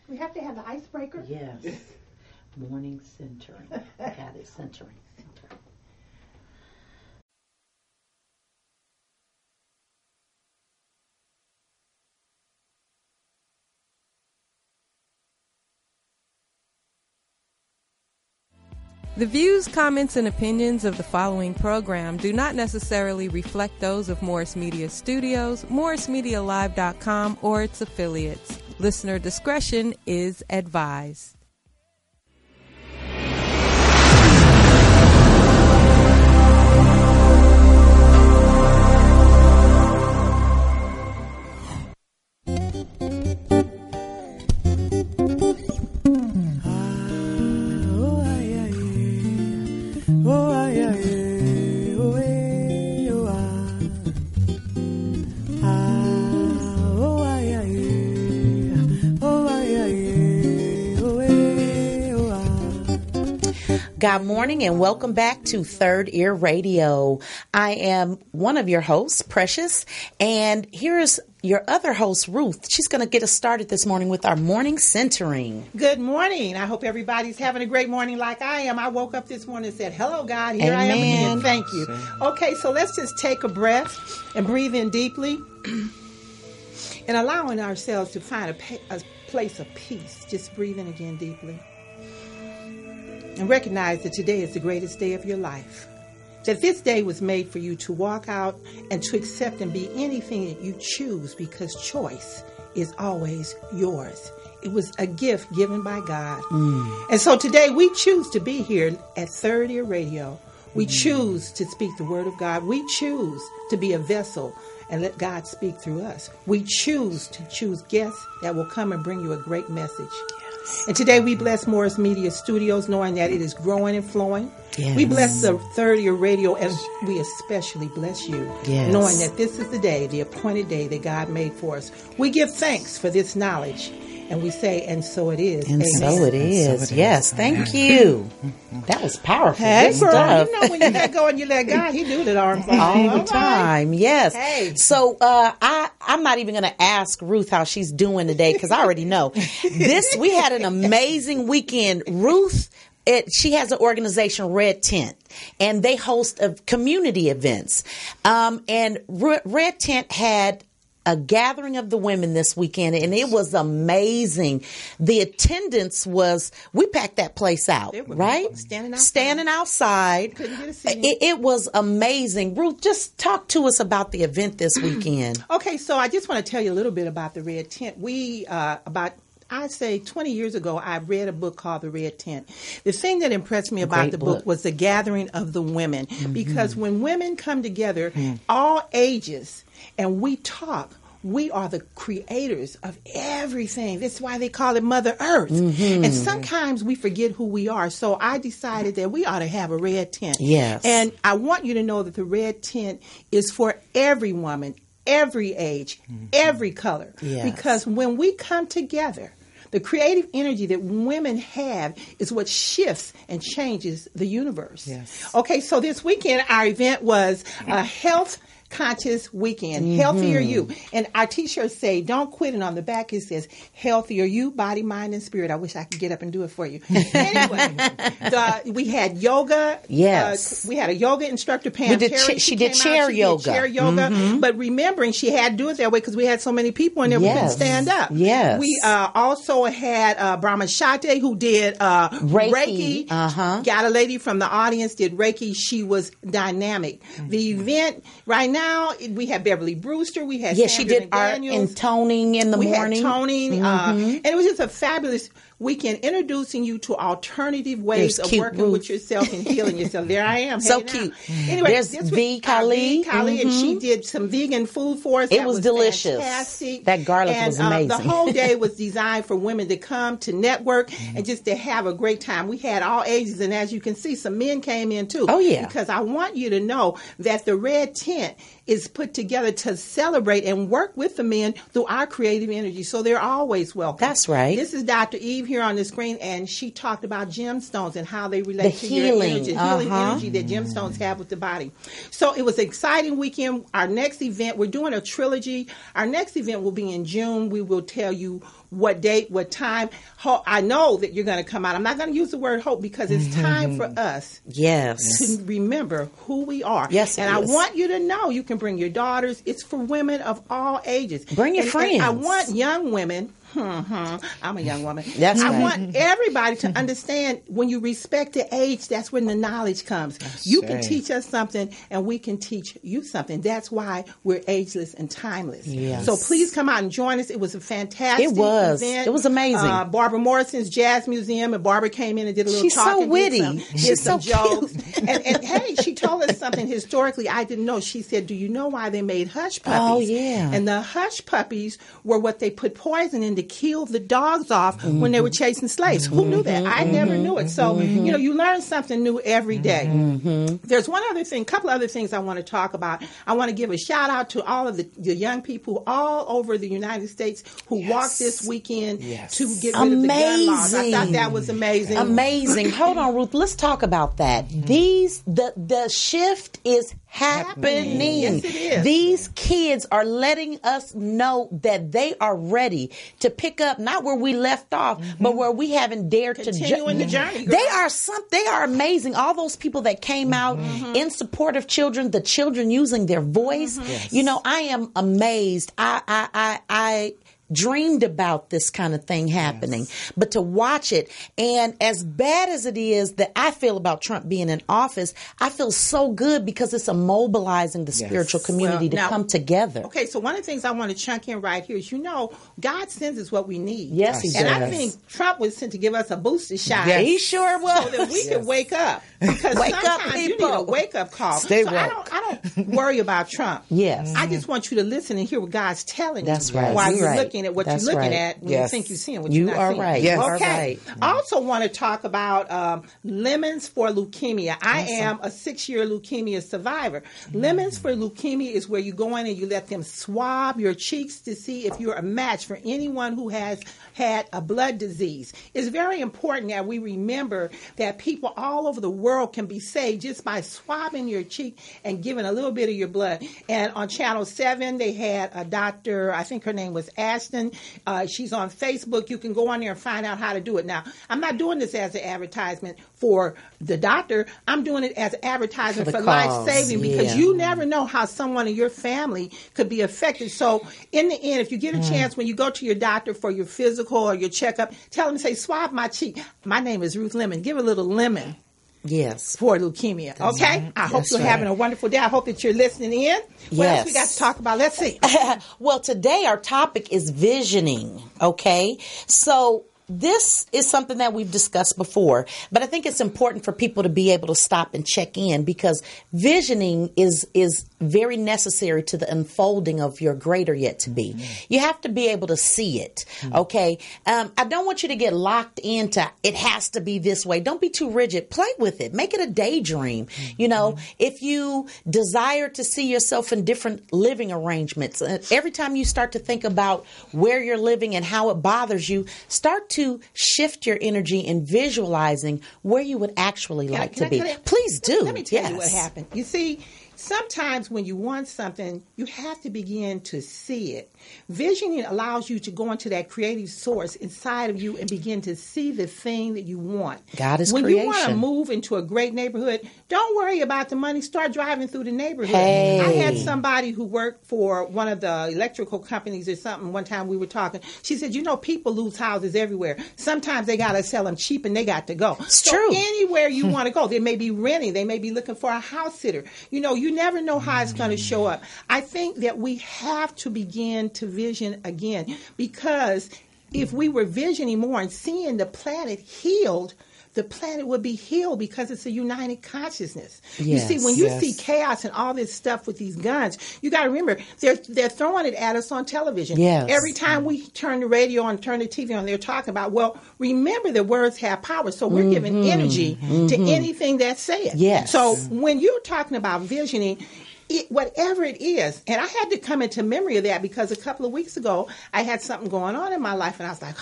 We have to have the icebreaker. Yes. Morning centering. Got it, centering. The views, comments, and opinions of the following program do not necessarily reflect those of Morris Media Studios, MorrisMediaLive.com, or its affiliates. Listener discretion is advised. Good morning and welcome back to Third Ear Radio. I am one of your hosts, Precious, and here's your other host, Ruth. She's going to get us started this morning with our morning centering. Good morning. I hope everybody's having a great morning like I am. I woke up this morning and said, hello, God. Here Amen. I am again. Thank you. Okay, so let's just take a breath and breathe in deeply and allowing ourselves to find a place of peace. Just breathe in again deeply. And recognize that today is the greatest day of your life. That this day was made for you to walk out and to accept and be anything that you choose, because choice is always yours. It was a gift given by God. And so today we choose to be here at Third Ear Radio. We choose to speak the word of God. We choose to be a vessel and let God speak through us. We choose to choose guests that will come and bring you a great message. And today we bless Morris Media Studios, knowing that it is growing and flowing. Yes. We bless the Third Ear Radio, and we especially bless you, knowing that this is the day, the appointed day that God made for us. We give thanks for this knowledge, and we say, and so it is. And Amen. so it is. Yes, thank you. That was powerful. Hey, Good girl, stuff. you know when you let go and you let God, He do it all the time. Yes. Hey. So I'm not even going to ask Ruth how she's doing today, because I already know. We had an amazing weekend. Ruth, she has an organization, Red Tent, and they host community events. And Red Tent had a gathering of the women this weekend, and it was amazing. The attendance we packed that place out, right? Standing outside. Couldn't get a seat. It was amazing. Ruth, just talk to us about the event this weekend. Okay, so I just want to tell you a little bit about the Red Tent. I'd say 20 years ago, I read a book called The Red Tent. The thing that impressed me about the book was the gathering of the women. Because when women come together, all ages, and we talk, we are the creators of everything. That's why they call it Mother Earth. And sometimes we forget who we are. So I decided that we ought to have a Red Tent. Yes. And I want you to know that the Red Tent is for every woman, every age, every color. Yes. Because when we come together, the creative energy that women have is what shifts and changes the universe. Yes. Okay, so this weekend, our event was a health conscious weekend, Healthier You. And our t-shirts say, don't quit. And on the back it says, Healthier You, body, mind, and spirit. I wish I could get up and do it for you. Anyway, we had yoga. Yes. We had a yoga instructor, Pam Terry. She did chair yoga. Chair yoga. But remembering she had to do it that way because we had so many people in there we couldn't stand up. Yes. We also had Brahma Shate, who did Reiki. Got a lady from the audience, did Reiki. She was dynamic. The event right now, we had Beverly Brewster. We had Sandra she did art and toning in the morning. We had toning. And it was just a fabulous weekend, introducing you to alternative ways of working with yourself and healing yourself. There I am. So cute. Anyway, there's V. Kali. And she did some vegan food for us. It was delicious. Fantastic. That garlic was amazing. The whole day was designed for women to come to network and just to have a great time. We had all ages, and as you can see, some men came in too. Oh, yeah. Because I want you to know that the Red Tent is put together to celebrate and work with the men through our creative energy. So they're always welcome. That's right. This is Dr. Eve here on the screen, and she talked about gemstones and how they relate to healing. your energy, healing energy that gemstones have with the body. So it was an exciting weekend. Our next event, we're doing a trilogy. Our next event will be in June. We will tell you what date, what time. I know that you're going to come out. I'm not going to use the word hope because it's time for us to remember who we are. Yes, and I want you to know you can bring your daughters. It's for women of all ages. Bring your friends. And I want young women. I'm a young woman. That's I right. want everybody to understand when you respect the age, that's when the knowledge comes. You can teach us something and we can teach you something. That's why we're ageless and timeless. Yes. So please come out and join us. It was a fantastic event. It was amazing. Barbara Morrison's Jazz Museum, and Barbara came in and did a little She's talk. so and witty. She's some jokes. and hey, she told us something historically I didn't know. She said, do you know why they made hush puppies? Oh, yeah. And the hush puppies were what they put poison in to kill the dogs off when they were chasing slaves. Who knew that? I never knew it. So, you learn something new every day. There's one other thing, couple other things I want to talk about. I want to give a shout out to all of the young people all over the United States who walked this weekend to get rid of the gun laws. I thought that was amazing. Amazing. Hold on, Ruth. Let's talk about that. The shift is happening. Yes, it is. These kids are letting us know that they are ready to pick up not where we left off, but where we haven't dared Continuing to the journey. Girl. They are amazing. All those people that came out in support of children, the children using their voice. I am amazed. I dreamed about this kind of thing happening, but to watch it, and as bad as it is that I feel about Trump being in office, I feel so good because it's mobilizing the spiritual community to come together. Okay, so one of the things I want to chunk in right here is, God sends us what we need. Yes, he does. And I think Trump was sent to give us a booster shot. Yes. He sure was. So that we can wake up. Because sometimes you need a wake-up call. Stay woke. I don't worry about Trump. Yes. I just want you to listen and hear what God's telling you. That's right. While you're Right. looking at what That's you're looking right. at when you think you're seeing what You you're not are seeing. right. Yes. You are Okay. right. I also want to talk about lemons for leukemia. I am a 6-year leukemia survivor. Lemons for leukemia is where you go in and you let them swab your cheeks to see if you're a match for anyone who has had a blood disease. It's very important that we remember that people all over the world can be saved just by swabbing your cheek and giving a little bit of your blood. And on Channel 7, they had a doctor, I think her name was Ashton. She's on Facebook. You can go on there and find out how to do it. Now, I'm not doing this as an advertisement for the doctor. I'm doing it as an advertisement for life-saving because you never know how someone in your family could be affected. So in the end, if you get a chance when you go to your doctor for your physical or your checkup, tell them, say, swab my cheek. My name is Ruth Lemon. Give a little lemon. Yes. For leukemia. Okay? I hope you're having a wonderful day. I hope that you're listening in. What else we got to talk about? Let's see. Well, today our topic is visioning. Okay? So this is something that we've discussed before, but I think it's important for people to be able to stop and check in because visioning is very necessary to the unfolding of your greater yet to be. You have to be able to see it. Okay. I don't want you to get locked into it has to be this way. Don't be too rigid. Play with it. Make it a daydream. If you desire to see yourself in different living arrangements, every time you start to think about where you're living and how it bothers you, start to shift your energy in visualizing where you would actually like to be. Please do. Let me tell you what happened. You see, sometimes when you want something, you have to begin to see it. Visioning allows you to go into that creative source inside of you and begin to see the thing that you want. God is when creation. you want to move into a great neighborhood, don't worry about the money. Start driving through the neighborhood. Hey. I had somebody who worked for one of the electrical companies or something. One time we were talking. She said, people lose houses everywhere. Sometimes they got to sell them cheap and they got to go. It's true. Anywhere you want to go, they may be renting. They may be looking for a house sitter. You never know how it's going to show up. I think that we have to begin to vision again because if we were visioning more and seeing the planet healed, the planet would be healed because it's a united consciousness. Yes, you see, when you see chaos and all this stuff with these guns, you got to remember, they're throwing it at us on television. Yes. Every time we turn the radio on, turn the TV on, they're talking about, well, remember the words have power. So we're giving energy to anything that's said. Yes. So when you're talking about visioning, whatever it is. And I had to come into memory of that because a couple of weeks ago, I had something going on in my life, and I was like,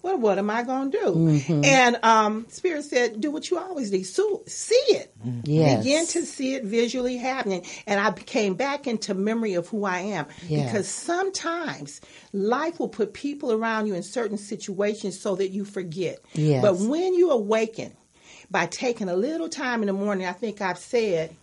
well, what am I going to do? Mm-hmm. And Spirit said, do what you always do. So, see it. Yes. Begin to see it visually happening. And I came back into memory of who I am. Yes. Because sometimes life will put people around you in certain situations so that you forget. Yes. But when you awaken, by taking a little time in the morning, I think I've said,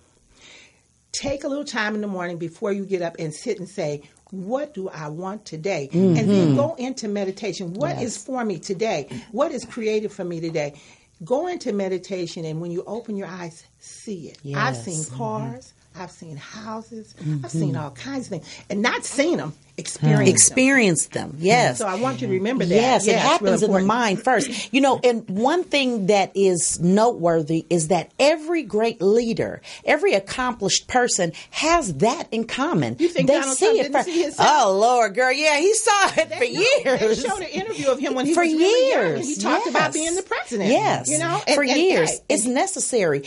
take a little time in the morning before you get up and sit and say, what do I want today? Mm-hmm. And then go into meditation. What is for me today? What is created for me today? Go into meditation, and when you open your eyes, see it. Yes. I've seen cars. I've seen houses. I've seen all kinds of things. And not seen them, experience them. Yes. So I want you to remember that. Yes, it happens in the mind first. You know, and one thing that is noteworthy is that every great leader, every accomplished person has that in common. You think Donald Trump didn't see himself? Oh, Lord, girl, yeah, he saw it for years. They showed an interview of him when he was really young, and he talked about being the president. Yes, you know, for years. It's necessary.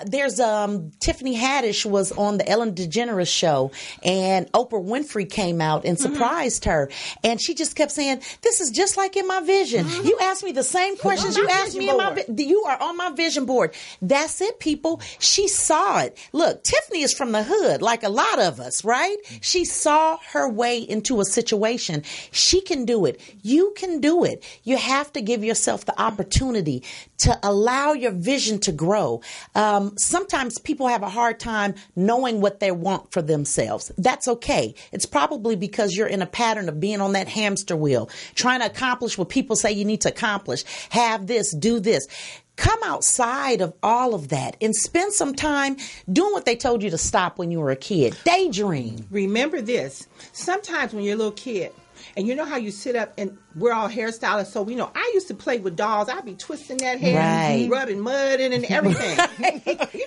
There's Tiffany Haddish was on the Ellen DeGeneres show, and Oprah Winfrey came out and surprised her, and she just kept saying, "This is just like in my vision." You asked me the same questions you asked me in my. You are on my vision board. That's it, people. She saw it. Look, Tiffany is from the hood, like a lot of us, right? She saw her way into a situation. She can do it. You can do it. You have to give yourself the opportunity to allow your vision to grow. Sometimes people have a hard time knowing what they want for themselves. That's okay. It's probably because you're in a pattern of being on that hamster wheel, trying to accomplish what people say you need to accomplish. Have this, do this. Come outside of all of that and spend some time doing what they told you to stop when you were a kid. Daydream. Remember this. Sometimes when you're a little kid, and you know how you sit up, and we're all hairstylists, so we know I used to play with dolls. I'd be twisting that hair, and rubbing mud in and everything.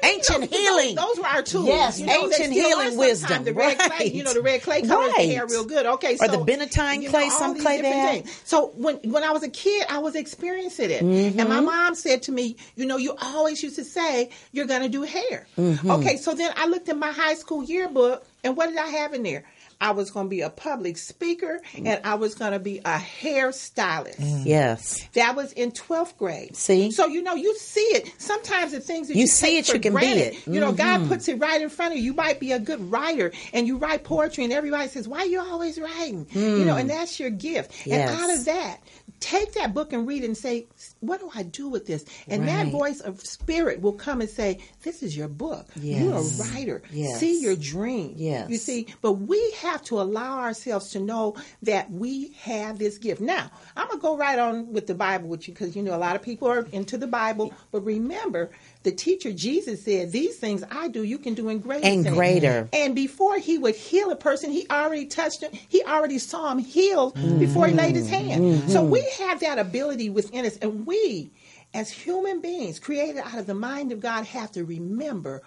Ancient healing. Those were our tools. Yes, ancient healing wisdom. The red clay, the red clay colors the hair real good. Okay, or the Benetine clay, some clay they have. So when I was a kid, I was experiencing it. Mm-hmm. And my mom said to me, you always used to say you're going to do hair. Mm-hmm. Okay, so then I looked at my high school yearbook, and what did I have in there? I was going to be a public speaker, and I was going to be a hairstylist. Yes. That was in 12th grade. See? So, you see it. Sometimes the things that you see take it, you can granted, be it. God puts it right in front of you. You might be a good writer, and you write poetry, and everybody says, why are you always writing? And that's your gift. Yes. And out of that, take that book and read it and say, what do I do with this? And that voice of spirit will come and say, this is your book. Yes. You're a writer. Yes. See your dream. Yes. You see, but we have to allow ourselves to know that we have this gift. Now, I'm going to go right on with the Bible with you because, a lot of people are into the Bible. But remember, the teacher Jesus said, these things I do, you can do in greater and things. Greater. And before he would heal a person, he already touched him. He already saw him healed before he laid his hand. Mm-hmm. So we have that ability within us. And we, as human beings created out of the mind of God, have to remember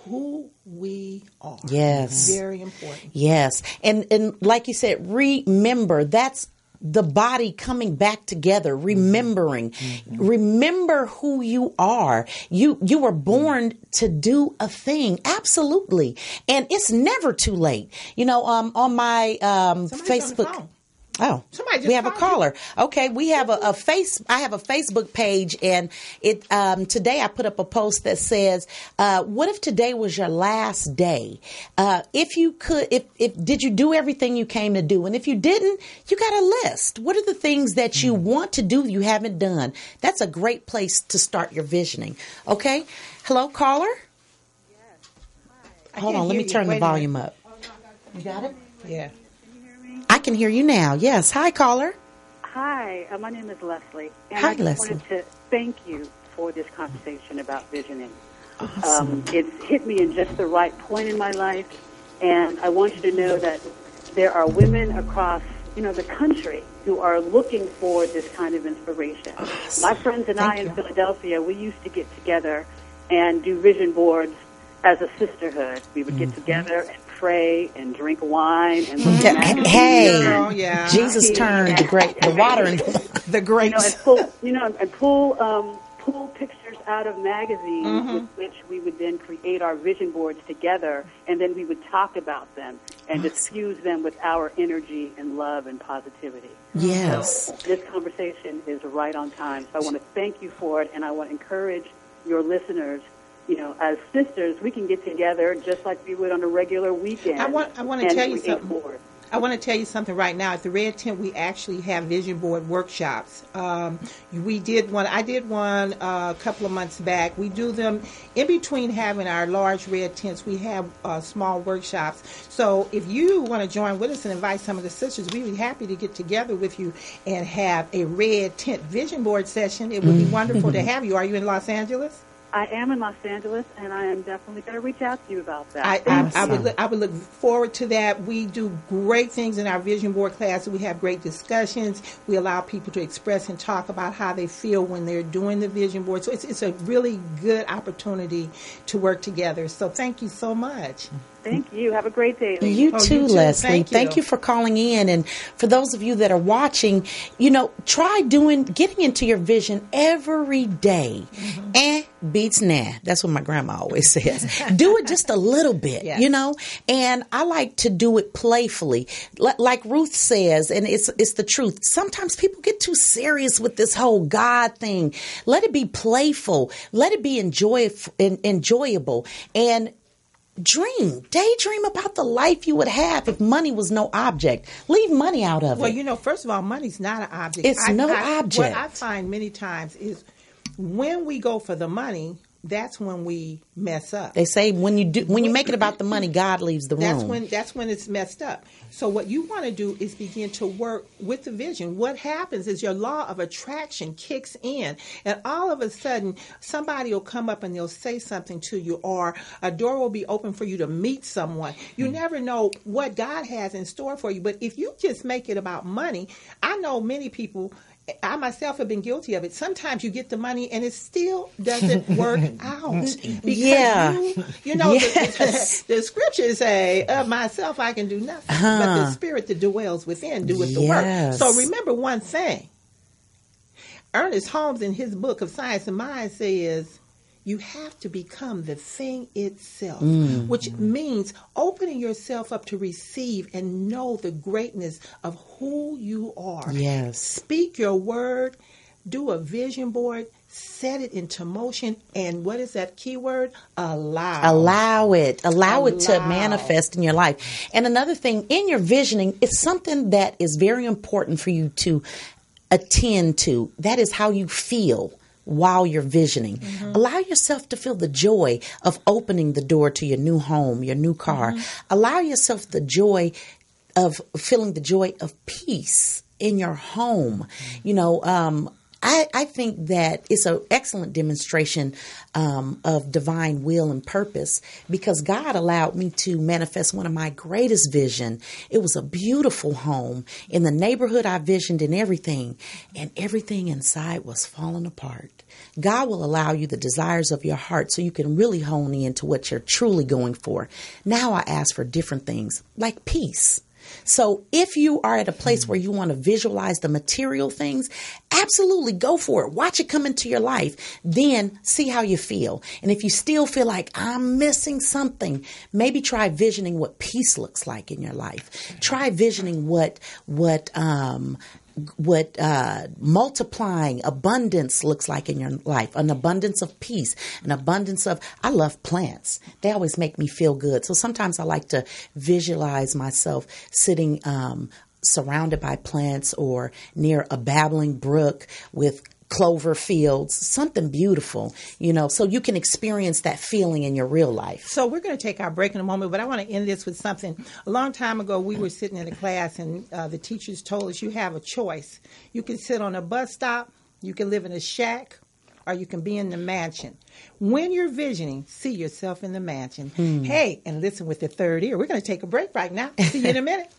who we are. Yes. Very important. Yes. And like you said, remember, that's the body coming back together, remembering. Remember who you are. You were born to do a thing. Absolutely. And it's never too late. On my Facebook. Oh, we have a caller. Okay, we have I have a Facebook page, and it today I put up a post that says, "What if today was your last day? If you could, if did you do everything you came to do? And if you didn't, you got a list. What are the things that you want to do you haven't done? That's a great place to start your visioning. Okay, hello, caller. Yes. Hi. Hold on, let me turn the volume up. You got it? Yeah. I can hear you now. Yes. Hi, caller. Hi. My name is Leslie. And Hi, I just Leslie. wanted to thank you for this conversation about visioning. Awesome. It's hit me in just the right point in my life, and I want you to know that there are women across, the country who are looking for this kind of inspiration. Awesome. My friends and I in Philadelphia, we used to get together and do vision boards as a sisterhood. We would get together and pray and drink wine and look at Hey, Jesus turned the water into the grapes. And pull pictures out of magazines with which we would then create our vision boards together, and then we would talk about them and diffuse them with our energy and love and positivity. Yes. So this conversation is right on time. So I want to thank you for it, and I want to encourage your listeners, as sisters, we can get together just like we would on a regular weekend. I want to tell you something. I want to tell you something right now. At the Red Tent, we actually have vision board workshops. We did one. I did one a couple of months back. We do them in between having our large red tents. We have small workshops. So if you want to join with us and invite some of the sisters, we'd be happy to get together with you and have a Red Tent vision board session. It would be wonderful to have you. Are you in Los Angeles? I am in Los Angeles, and I am definitely going to reach out to you about that. I would look forward to that. We do great things in our vision board class. We have great discussions. We allow people to express and talk about how they feel when they're doing the vision board. So it's a really good opportunity to work together. So thank you so much. Thank you. Have a great day. You too, Leslie. Thank you for calling in. And for those of you that are watching, try getting into your vision every day. Beats nah. That's what my grandma always says. Do it just a little bit, And I like to do it playfully. Like Ruth says, and it's the truth. Sometimes people get too serious with this whole God thing. Let it be playful. Let it be enjoyable. And daydream about the life you would have if money was no object. Leave money out of it. Well, first of all, money's not an object. It's no object. What I find many times is when we go for the money, that's when we mess up. They say when you make it about the money, God leaves the room. That's when it's messed up. So what you want to do is begin to work with the vision. What happens is your law of attraction kicks in, and all of a sudden somebody will come up and they'll say something to you, or a door will be open for you to meet someone. You never know what God has in store for you. But if you just make it about money, I know many people, I myself have been guilty of it. Sometimes you get the money and it still doesn't work out. Because the scriptures say, of myself I can do nothing, but the spirit that dwells within doeth the work. So remember one thing. Ernest Holmes in his book of Science and Mind says, you have to become the thing itself, which means opening yourself up to receive and know the greatness of who you are. Yes. Speak your word, do a vision board, set it into motion, and what is that key word? Allow it to manifest in your life. And another thing, in your visioning, it's something that is very important for you to attend to. That is how you feel while you're visioning. Allow yourself to feel the joy of opening the door to your new home, your new car. Allow yourself the joy of feeling the joy of peace in your home. I think that it's an excellent demonstration of divine will and purpose, because God allowed me to manifest one of my greatest vision. It was a beautiful home in the neighborhood I visioned and everything inside was falling apart. God will allow you the desires of your heart so you can really hone in to what you're truly going for. Now I ask for different things like peace. So if you are at a place where you want to visualize the material things, absolutely go for it. Watch it come into your life. Then see how you feel. And if you still feel like I'm missing something, maybe try visioning what peace looks like in your life. Try visioning what multiplying abundance looks like in your life. An abundance of peace, an abundance of, I love plants. They always make me feel good. So sometimes I like to visualize myself sitting surrounded by plants or near a babbling brook with clover fields, something beautiful, so you can experience that feeling in your real life. So we're going to take our break in a moment, but I want to end this with something. A long time ago, we were sitting in a class and the teachers told us you have a choice. You can sit on a bus stop, you can live in a shack, or you can be in the mansion. When you're visioning, see yourself in the mansion. Hey, and listen with the third ear. We're going to take a break right now. See you in a minute.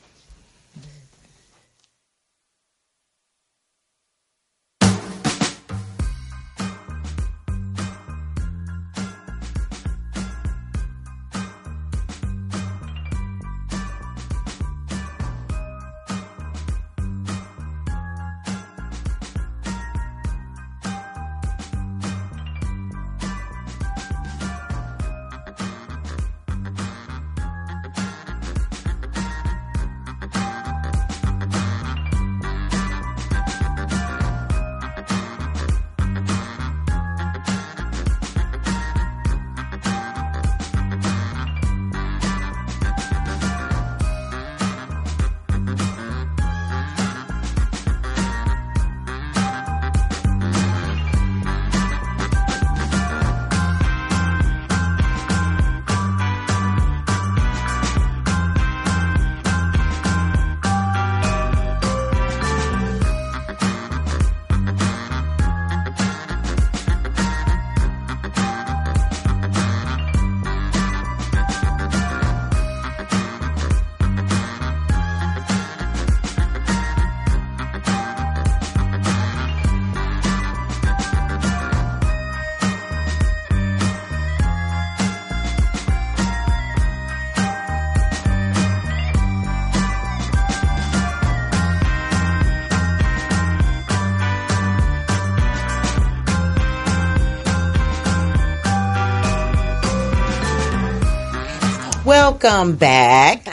Welcome back.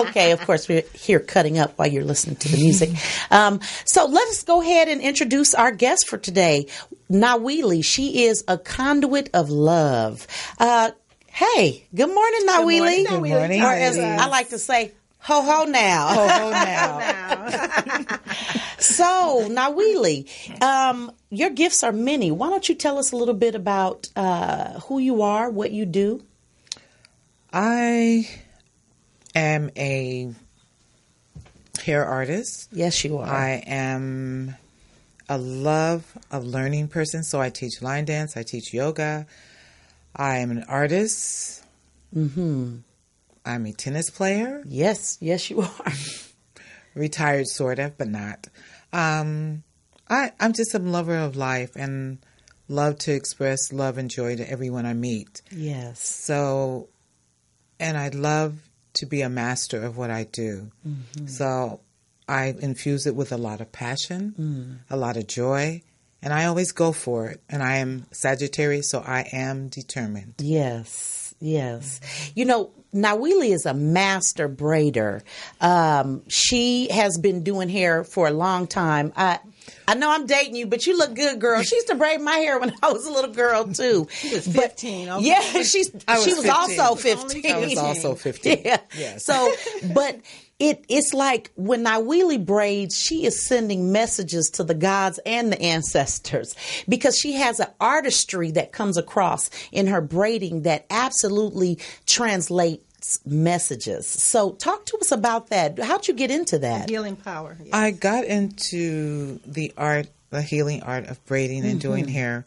Okay, of course, we're here cutting up while you're listening to the music. So let us go ahead and introduce our guest for today, Nawili. She is a conduit of love. Hey, good morning, Nawili. Good morning. Or as I like to say, ho ho now. Ho ho now. So, Nawili, your gifts are many. Why don't you tell us a little bit about who you are, what you do? I am a hair artist. Yes, you are. I am a love of learning person, so I teach line dance, I teach yoga. I am an artist. Mm-hmm. I'm a tennis player. Yes, you are. Retired, sort of, but not. I'm just a lover of life and love to express love and joy to everyone I meet. Yes. So, and I love to be a master of what I do. Mm-hmm. So I infuse it with a lot of passion, a lot of joy, and I always go for it. And I am Sagittarius, so I am determined. Yes. You know, Nawili is a master braider. She has been doing hair for a long time. I know I'm dating you, but you look good, girl. She used to braid my hair when I was a little girl too. She was 15. Okay. Yeah, she was also 15. I was also 15. Yeah. Yes. So, but it's like when Nawili braids, she is sending messages to the gods and the ancestors because she has an artistry that comes across in her braiding that absolutely translates messages. So talk to us about that. How'd you get into that? Healing power. Yes. I got into the healing art of braiding and doing hair,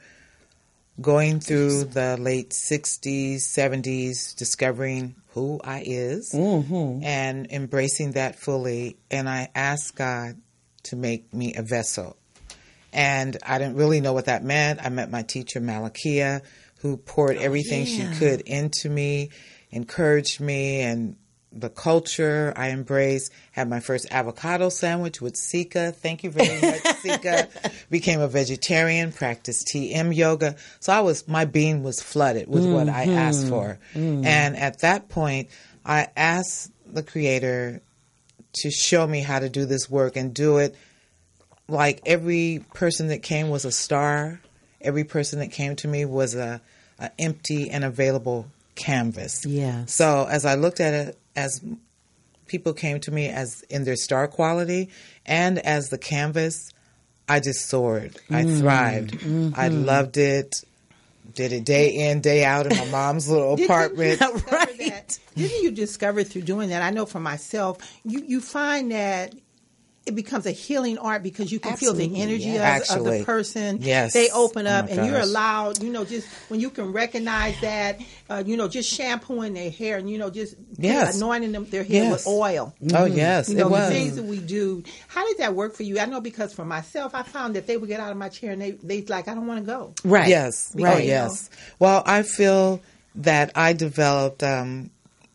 going through the late 60s, 70s, discovering who I is and embracing that fully. And I asked God to make me a vessel. And I didn't really know what that meant. I met my teacher, Malakia, who poured everything she could into me, encouraged me, and the culture I embraced. Had my first avocado sandwich with Sika. Thank you very much, Sika. Became a vegetarian, practiced TM yoga. So my being was flooded with what I asked for. And at that point, I asked the Creator to show me how to do this work and do it like every person that came was a star. Every person that came to me was a empty and available canvas. Yeah. So as I looked at it, as people came to me as in their star quality and as the canvas, I just soared. I thrived. I loved it. Did it day in, day out in my mom's little apartment. Didn't you discover through doing that? I know for myself, you find that it becomes a healing art because you can feel the energy of the person. Yes. They open up and you're allowed, just when you can recognize that, just shampooing their hair and, just anointing their hair with oil. Oh, yes. It was. The things that we do. How did that work for you? I know because for myself, I found that they would get out of my chair and they'd like, I don't want to go. Right. Yes. Because, oh, yes. Well, I feel that I developed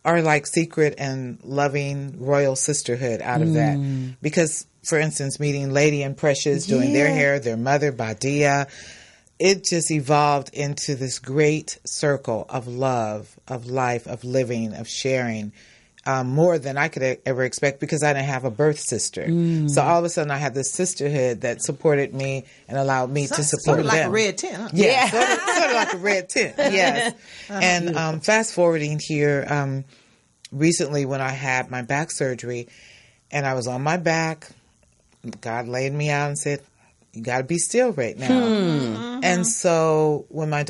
our like secret and loving royal sisterhood out of that. Because, for instance, meeting Lady and Precious, doing their hair, their mother, Badia, it just evolved into this great circle of love, of life, of living, of sharing, more than I could ever expect because I didn't have a birth sister. So all of a sudden I had this sisterhood that supported me and allowed me to support sort of like them. a red tent, huh? Yeah, sort of like a red tent, yes. And fast forwarding here, recently when I had my back surgery and I was on my back, God laid me out and said, you got to be still right now. And so when my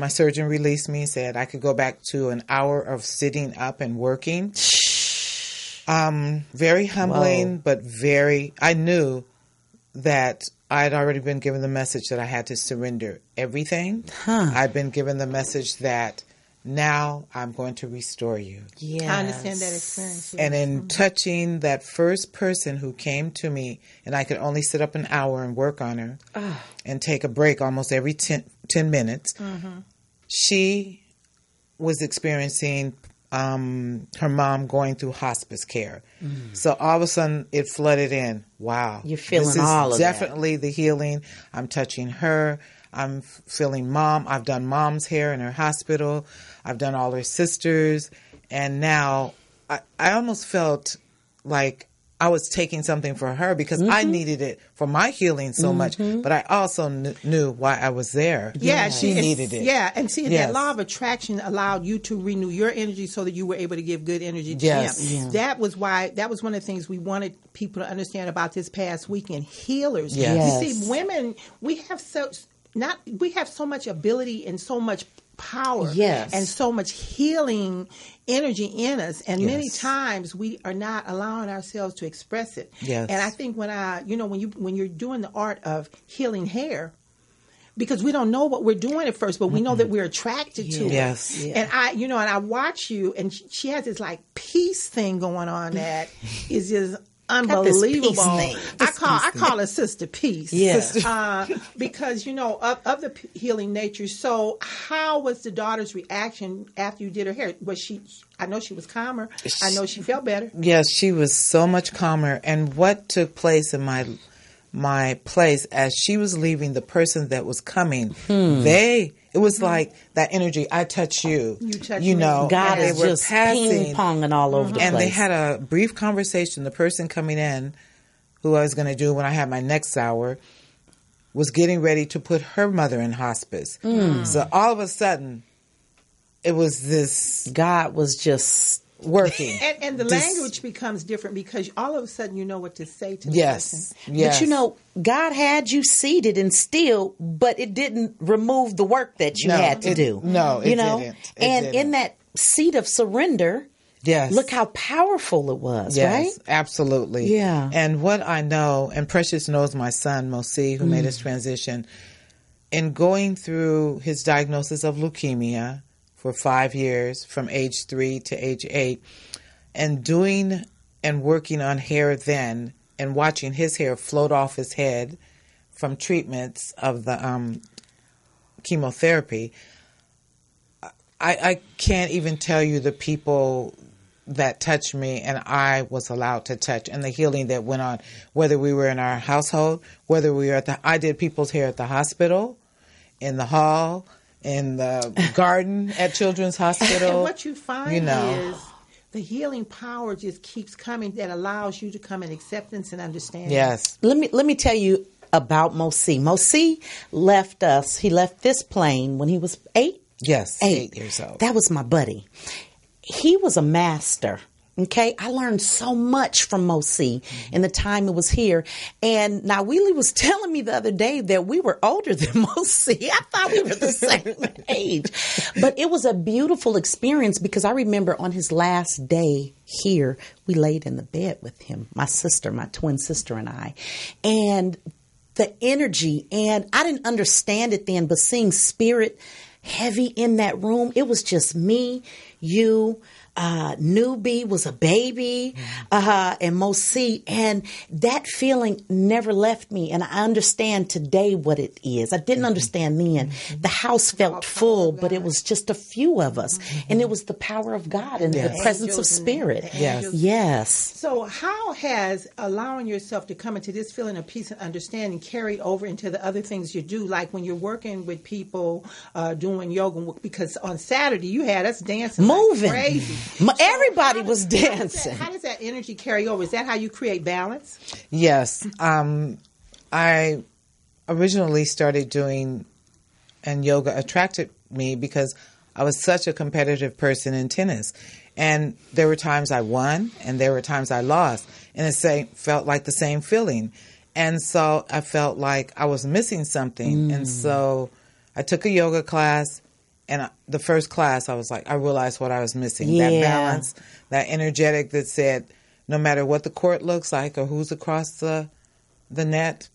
surgeon released me and said I could go back to an hour of sitting up and working, very humbling, but I knew that I'd already been given the message that I had to surrender everything. I'd been given the message that now I'm going to restore you. Yeah, I understand that experience. Yeah. And in touching that first person who came to me, and I could only sit up an hour and work on her and take a break almost every 10 minutes, she was experiencing her mom going through hospice care. So all of a sudden it flooded in. Wow. You're feeling this is all of definitely the healing. I'm touching her. I'm feeling mom. I've done mom's hair in her hospital. I've done all her sisters. And now I almost felt like I was taking something for her because I needed it for my healing so much, but I also knew why I was there. Yeah, she needed it. Yeah, and see, Yes. that law of attraction allowed you to renew your energy so that you were able to give good energy to Yes. him. Yeah. That was one of the things we wanted people to understand about this past weekend. Healers. Yes. You see, women, we have so much ability and so much power Yes. and so much healing energy in us, and many Yes. times we are not allowing ourselves to express it. Yes. And I think when you're doing the art of healing hair, because we don't know what we're doing at first, but we know that we're attracted to it. Yes. Yeah. And I watch you, and she has this like peace thing going on that is just unbelievable. peace thing. I call her Sister Peace. Yeah. Because of the healing nature. So how was the daughter's reaction after you did her hair? I know she was calmer. I know she felt better. Yes, she was so much calmer. And what took place in my place as she was leaving, the person that was coming, it was like that energy. I touch you. You touch me. God and is they were just passing, ping-ponging all over the and place. they had a brief conversation. The person coming in, who I was going to do when I had my next hour, was getting ready to put her mother in hospice. So all of a sudden, it was this God was just working. And the language becomes different because all of a sudden you know what to say to the person. Yes. But God had you seated and still, but it didn't remove the work that you had to do. No, it didn't. It and didn't. in that seat of surrender, Yes. look how powerful it was, Yes, right? absolutely. Yeah. And what I know, and Precious knows my son, Mosi, who made his transition, in going through his diagnosis of leukemia for 5 years, from age 3 to age 8, and doing and working on hair then, and watching his hair float off his head from treatments of the chemotherapy, I can't even tell you the people that touched me and I was allowed to touch, and the healing that went on, whether we were in our household, whether we were I did people's hair at the hospital, in the hall, in the garden at Children's Hospital. And what you find is the healing power just keeps coming that allows you to come in acceptance and understanding. Yes. Let me tell you about Mosi. Mosi left us. He left this plane when he was 8. Yes, 8 years old. That was my buddy. He was a master. Okay, I learned so much from Mosi in the time it was here. And now Wheelie was telling me the other day that we were older than Mosi. I thought we were the same age. But it was a beautiful experience because I remember on his last day here, we laid in the bed with him, my sister, my twin sister and I. And the energy, and I didn't understand it then, but seeing spirit heavy in that room, it was just me, you, Newbie was a baby, and Mosi, and that feeling never left me. And I understand today what it is. I didn't understand then. The house felt full, but it was just a few of us, and it was the power of God and the presence of spirit. Yes. So how has allowing yourself to come into this feeling of peace and understanding carried over into the other things you do, like when you're working with people doing yoga? Because on Saturday you had us dancing moving like crazy. Everybody was dancing. How does that energy carry over? Is that how you create balance? Yes. I originally started doing, and yoga attracted me because I was such a competitive person in tennis. And there were times I won and there were times I lost. And it felt like the same feeling. And so I felt like I was missing something. And so I took a yoga class. And the first class, I realized what I was missing. Yeah. That balance, that energetic that said, no matter what the court looks like or who's across the net,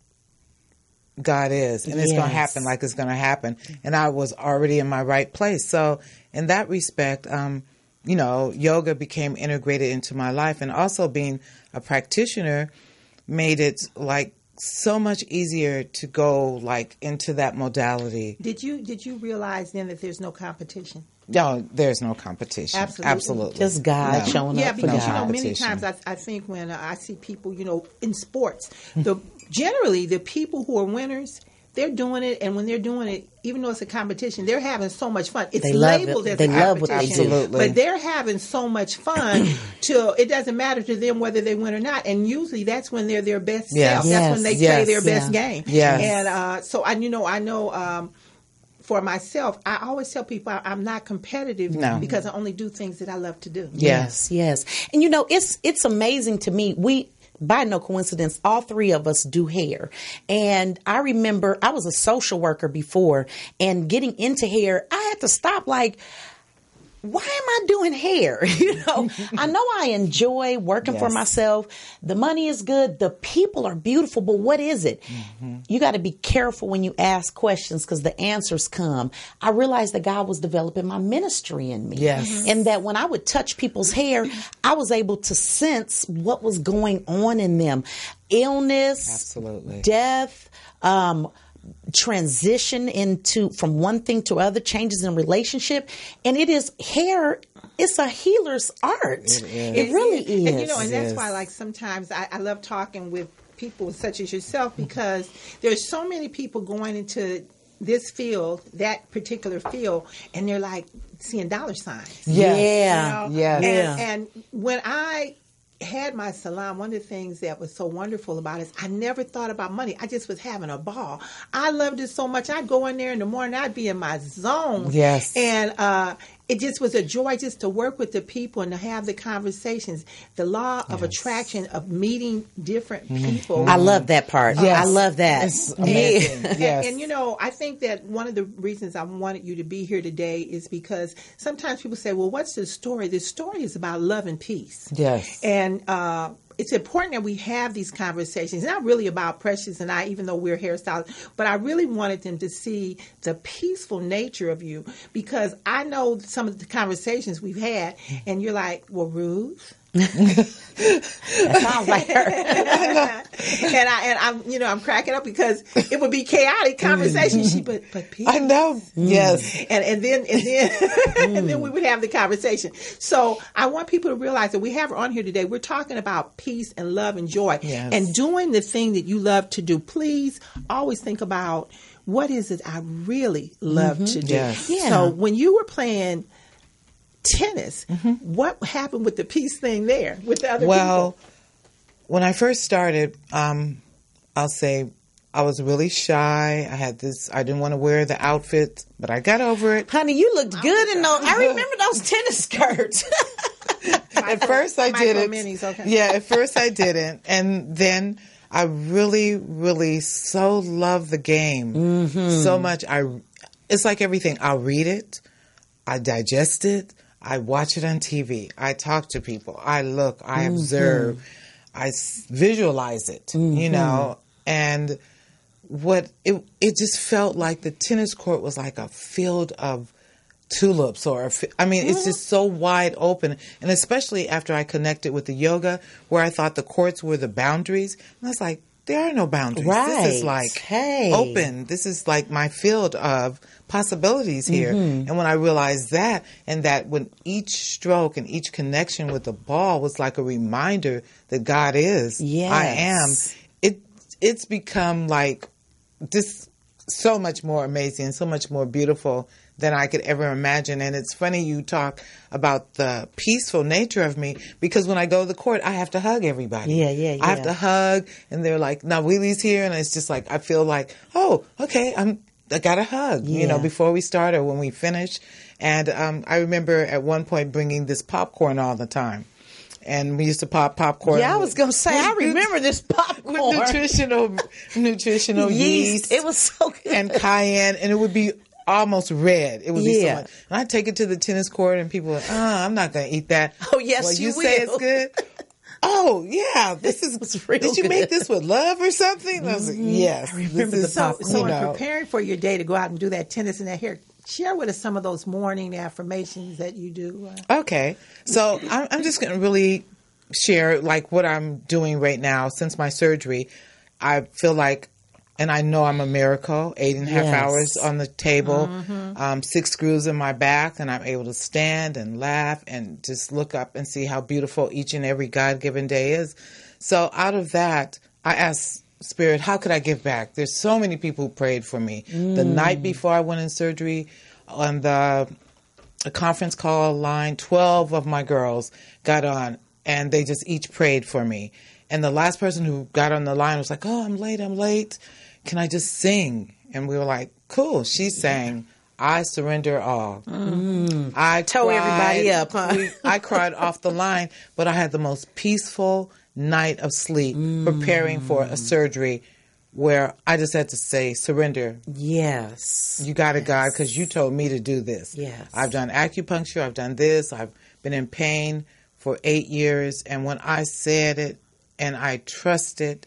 God is. And it's going to happen like it's going to happen. And I was already in my right place. So in that respect, yoga became integrated into my life. And also being a practitioner made it like so much easier to go like into that modality. Did you realize then that there's no competition? No, there's no competition. Absolutely. Just God showing up. Yeah, because God. many times I think when I see people, in sports, generally the people who are winners, they're doing it, and when they're doing it, even though it's a competition, they're having so much fun. It's They love labeled it. as They a love what they competition, do. Absolutely. but they're having so much fun till it doesn't matter to them whether they win or not. And usually that's when they're their best Yes. self. That's when they Yes. play their Yes. best game. Yes. And so I know. For myself, I always tell people I'm not competitive because I only do things that I love to do. Yes. And it's amazing to me. We, by no coincidence, all three of us do hair. And I remember I was a social worker before, and getting into hair, I had to stop like, why am I doing hair? I know I enjoy working for myself. The money is good. The people are beautiful, but what is it? Mm-hmm. You got to be careful when you ask questions because the answers come. I realized that God was developing my ministry in me. Yes. Mm-hmm. And that when I would touch people's hair, I was able to sense what was going on in them. Illness, absolutely, death, transition from one thing to other, changes in relationship, and it is hair. It's a healer's art. It really is. And that's why, like, sometimes I love talking with people such as yourself because there's so many people going into this field, that particular field, and they're like seeing dollar signs. And when I had my salon, one of the things that was so wonderful about it is I never thought about money. I just was having a ball. I loved it so much. I'd go in there in the morning, I'd be in my zone. Yes. And it just was a joy just to work with the people and to have the conversations. The law of attraction of meeting different people. I love that part. Yes. I love that. It's amazing. Yes. And I think that one of the reasons I wanted you to be here today is because sometimes people say, well, what's the story? The story is about love and peace. Yes. And it's important that we have these conversations. It's not really about Precious and I, even though we're hairstylists, but I really wanted them to see the peaceful nature of you because I know some of the conversations we've had, and you're like, well, Ruth. That sounds like her. and I'm cracking up because it would be chaotic conversation. But peace. I know. Yes. And then and then we would have the conversation. So I want people to realize that we have her on here today. We're talking about peace and love and joy and doing the thing that you love to do. Please always think about what is it I really love to do. Yes. Yeah. So when you were playing tennis, what happened with the peace thing there with the other people? When I first started, I'll say I was really shy. I didn't want to wear the outfit, but I got over it. Honey, you looked good in those. I remember those tennis skirts. At first I didn't. Minis, okay. Yeah, at first I didn't. And then I really, really so love the game so much. It's like everything. I'll read it. I digest it. I watch it on TV. I talk to people. I look. I observe. I visualize it, and it just felt like the tennis court was like a field of tulips it's just so wide open. And especially after I connected with the yoga where I thought the courts were the boundaries. And I was like, there are no boundaries. Right. This is like open. This is like my field of possibilities here. And when I realized that, and that when each stroke and each connection with the ball was like a reminder that God is, I am, it's become like this so much more amazing, so much more beautiful than I could ever imagine. And it's funny you talk about the peaceful nature of me because when I go to the court, I have to hug everybody. Yeah. I have to hug, and they're like, "Now Wheelie's here," and it's just like I feel like, oh, okay, I got a hug, before we start or when we finish. And I remember at one point bringing this popcorn all the time. And we used to pop popcorn. Yeah, I was going to say, I remember this popcorn. With nutritional yeast. It was so good. And cayenne. And it would be almost red. It would be so much. And I'd take it to the tennis court and people would, I'm not going to eat that. Oh, yes, well, you will. Say it's good? Oh, yeah. This is real Did you make this with love or something? I was like, yes. I remember the popcorn. So in preparing for your day to go out and do that tennis and that hair, share with us some of those morning affirmations that you do. Okay. So I'm just going to really share like what I'm doing right now since my surgery. I feel like, and I know I'm a miracle, 8.5 hours on the table, 6 screws in my back, and I'm able to stand and laugh and just look up and see how beautiful each and every God-given day is. So out of that, I ask Spirit, how could I give back? There's so many people who prayed for me. The night before I went in surgery, on the conference call line, 12 of my girls got on, and they just each prayed for me. And the last person who got on the line was like, oh, I'm late. Can I just sing? And we were like, cool. She sang, I surrender all. I Tow everybody up, huh? I cried off the line, but I had the most peaceful night of sleep preparing for a surgery where I just had to say, surrender. Yes. You got it, God, because you told me to do this. Yes. I've done acupuncture. I've done this. I've been in pain for 8 years. And when I said it and I trusted,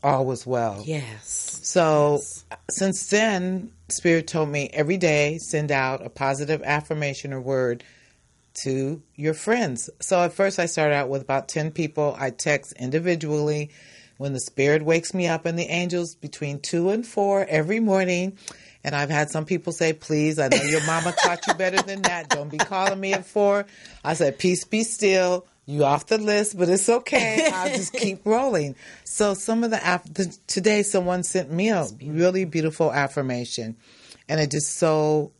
all was well. Yes. So since then, Spirit told me every day, send out a positive affirmation or word to your friends. So at first I started out with about 10 people. I text individually when the Spirit wakes me up and the angels between 2 and 4 every morning. And I've had some people say, please, I know your mama taught you better than that. Don't be calling me at 4. I said, peace, be still. You off the list, but it's okay. I'll just keep rolling. So some of today someone sent me a really beautiful affirmation, and it just so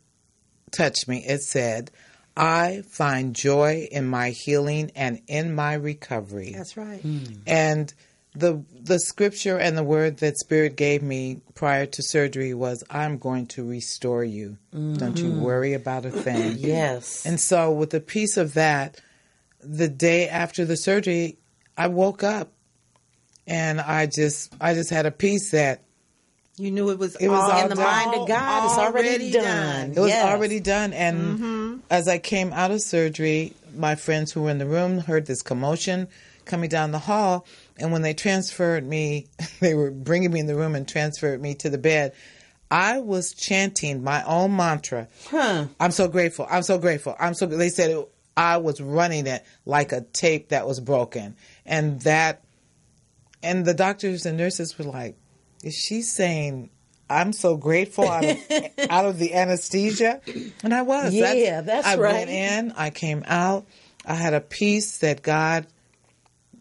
touched me. It said, I find joy in my healing and in my recovery. That's right. And the scripture and the word that Spirit gave me prior to surgery was, I'm going to restore you. Don't you worry about a thing. Yes. And so with the piece of that, the day after the surgery, I woke up and I just had a peace that You knew it was in all the mind of God. It's already done. It was already done. And as I came out of surgery, my friends who were in the room heard this commotion coming down the hall. And when they transferred me, they were bringing me in the room and transferred me to the bed. I was chanting my own mantra. I'm so grateful. I'm so grateful. They said I was running it like a tape that was broken. And the doctors and nurses were like, is she saying, I'm so grateful out of the anesthesia? And I was. Yeah, that's right. I went right. in, I came out, I had a peace that God,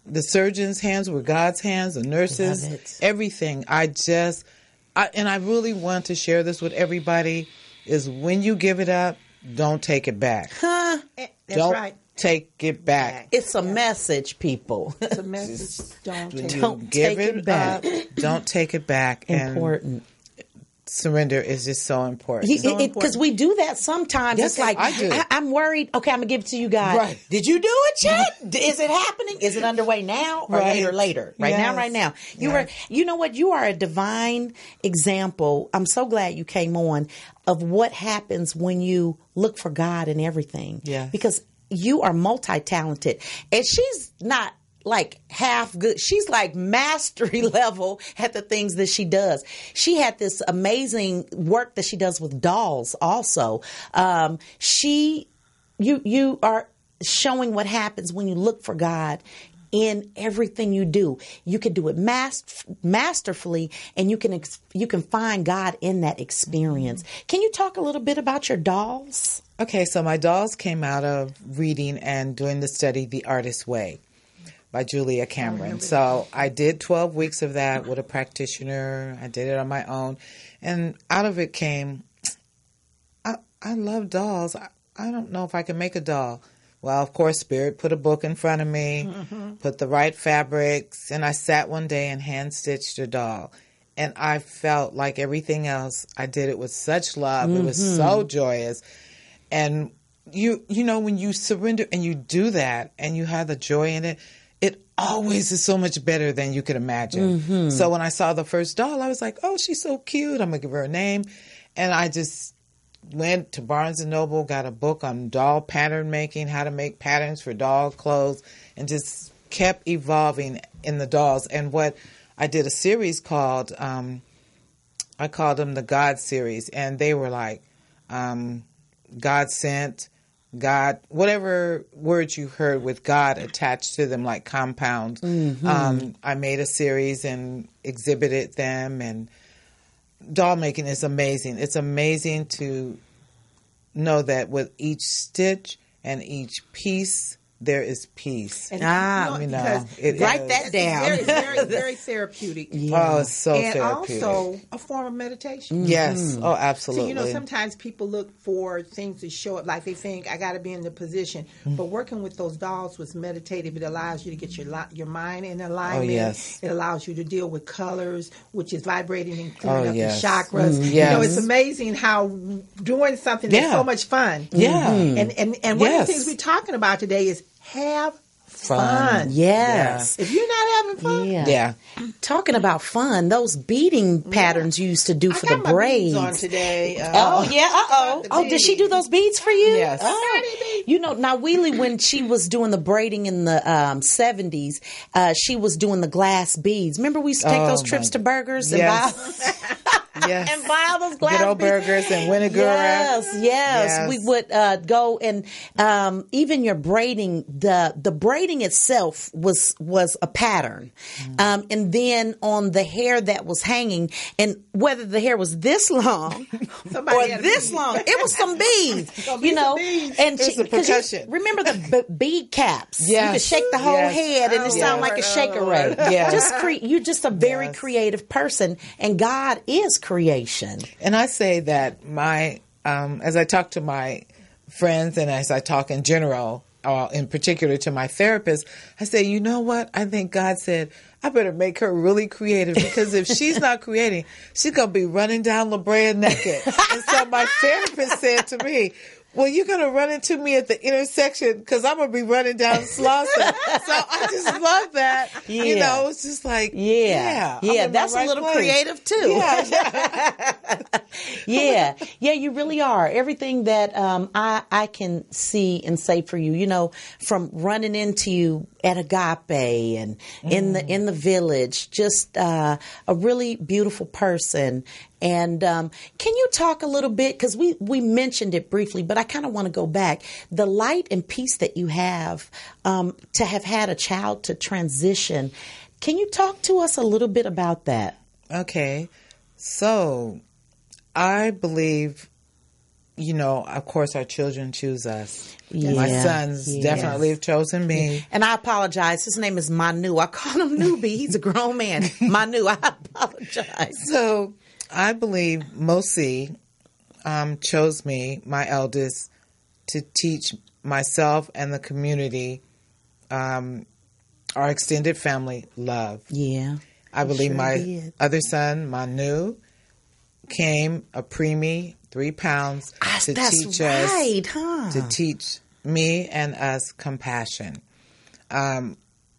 the surgeon's hands were God's hands, the nurses, everything. And I really want to share this with everybody, is when you give it up, don't take it back. That's don't right. take it back. It's a message, people. It's a message. Don't Give take it back. Don't take it back. Important. And surrender is just so important. Because we do that sometimes. Yes, it's like, I do. I'm worried. Okay, I'm going to give it to you, God. Right. Did you do it yet? Is it happening? Is it underway now or later? Right now. You know what? You are a divine example. I'm so glad you came on of what happens when you look for God in everything. Yeah. Because you are multi-talented. And she's not like half good. She's like mastery level at the things that she does. She had this amazing work that she does with dolls also. You are showing what happens when you look for God in everything you do. You can do it masterfully, and you can find God in that experience. Can you talk a little bit about your dolls? Okay, so my dolls came out of reading and doing the study The Artist's Way by Julia Cameron. So I did 12 weeks of that with a practitioner. I did it on my own. And out of it came, I love dolls. I don't know if I can make a doll. Well, of course, Spirit put a book in front of me, put the right fabrics, and I sat one day and hand-stitched a doll. And I felt like everything else, I did it with such love. It was so joyous. And you know, when you surrender and you do that and you have the joy in it, it always is so much better than you could imagine. So when I saw the first doll, I was like, oh, she's so cute. I'm going to give her a name. And I just went to Barnes & Noble, got a book on doll pattern making, how to make patterns for doll clothes, and just kept evolving in the dolls. And what I did a series called, I called them the God series. And they were like, God sent, God, whatever words you heard with God attached to them, like compound. I made a series and exhibited them. And doll making is amazing. It's amazing to know that with each stitch and each piece there is peace. And, write that down. It's very, very therapeutic. Oh, it's so and therapeutic. also a form of meditation. Yes. Oh, absolutely. So, sometimes people look for things to show up, like they think, I got to be in the position. But working with those dolls was meditative. It allows you to get your mind in alignment. Oh, yes. It allows you to deal with colors, which is vibrating and clearing up yes. the chakras. Yes. It's amazing how doing something that's so much fun. Yeah. And one of the things we're talking about today is have fun. Yes. If you're not having fun. Yeah. Talking about fun, those beading patterns you used to do for the my braids. beads on today. Did she do those beads for you? Yes. Now Wheelie, when she was doing the braiding in the 70s, she was doing the glass beads. Remember we used to take those trips to Burgers and buy Yes. and buy all those glass Good old beads? burgers and vinegar. Yes. We would go and even your braiding, the braiding itself was a pattern. And then on the hair that was hanging, and whether the hair was this long or this long, it was some beads. And the percussion. remember the bead caps? Yes. You could shake the whole head and it sounded like a shaker ray. Yes. You're just a very creative person, and God is creation. And I say that as I talk to my friends and as I talk in general, in particular to my therapist, I say, you know what? I think God said, I better make her really creative, because if she's not creating, she's going to be running down La Brea naked. And so my therapist said to me, well, you're going to run into me at the intersection because I'm going to be running down Slauson. So I just love that. Yeah. It's just like, that's a little creative too. Yeah, you really are. Everything that I can see and say for you, from running into you at Agape and in the village, just a really beautiful person. And can you talk a little bit, because we mentioned it briefly, but I kind of want to go back. The light and peace that you have to have had a child to transition. Can you talk to us a little bit about that? Okay. So I believe, of course our children choose us. Yeah. My sons definitely have chosen me. And I apologize. His name is Manu. I call him Newbie. He's a grown man. Manu, I apologize. So I believe Mosi chose me, my eldest, to teach myself and the community, our extended family, love. Yeah. I believe my other son, Manu, came a preemie, 3 pounds, to teach us, to teach me and us compassion.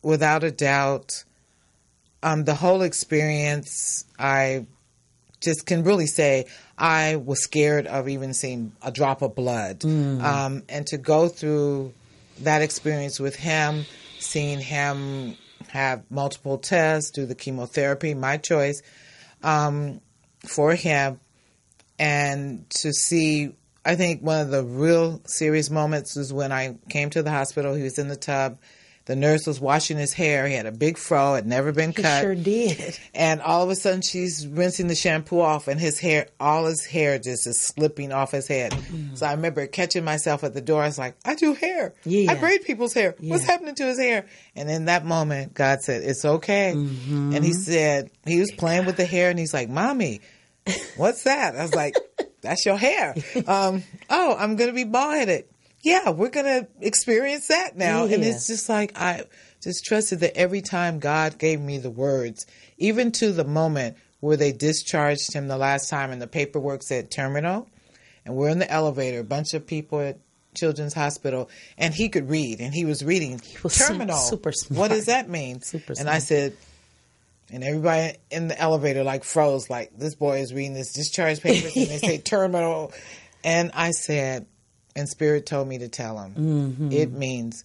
Without a doubt, the whole experience, I just can really say I was scared of even seeing a drop of blood. And to go through that experience with him, seeing him have multiple tests, do the chemotherapy, my choice, for him, and to see, I think one of the real serious moments was when I came to the hospital. He was in the tub. The nurse was washing his hair. He had a big fro, had never been cut. He sure did. And all of a sudden, she's rinsing the shampoo off, and all his hair just is slipping off his head. So I remember catching myself at the door. I was like, I do hair. Yeah. I braid people's hair. Yeah. What's happening to his hair? And in that moment, God said, it's okay. And he said, he was playing with the hair, and he's like, Mommy, what's that? I was like, that's your hair. I'm going to be bald-headed. Yeah, we're going to experience that now. Yeah. And it's just like, I just trusted that every time God gave me the words, even to the moment where they discharged him the last time and the paperwork said terminal, and we're in the elevator, a bunch of people at Children's Hospital, and he could read, and he was reading terminal. Super smart. What does that mean? Super smart. And I said, and everybody in the elevator froze, like, this boy is reading this discharge papers, and they say terminal. And I said, and Spirit told me to tell him, it means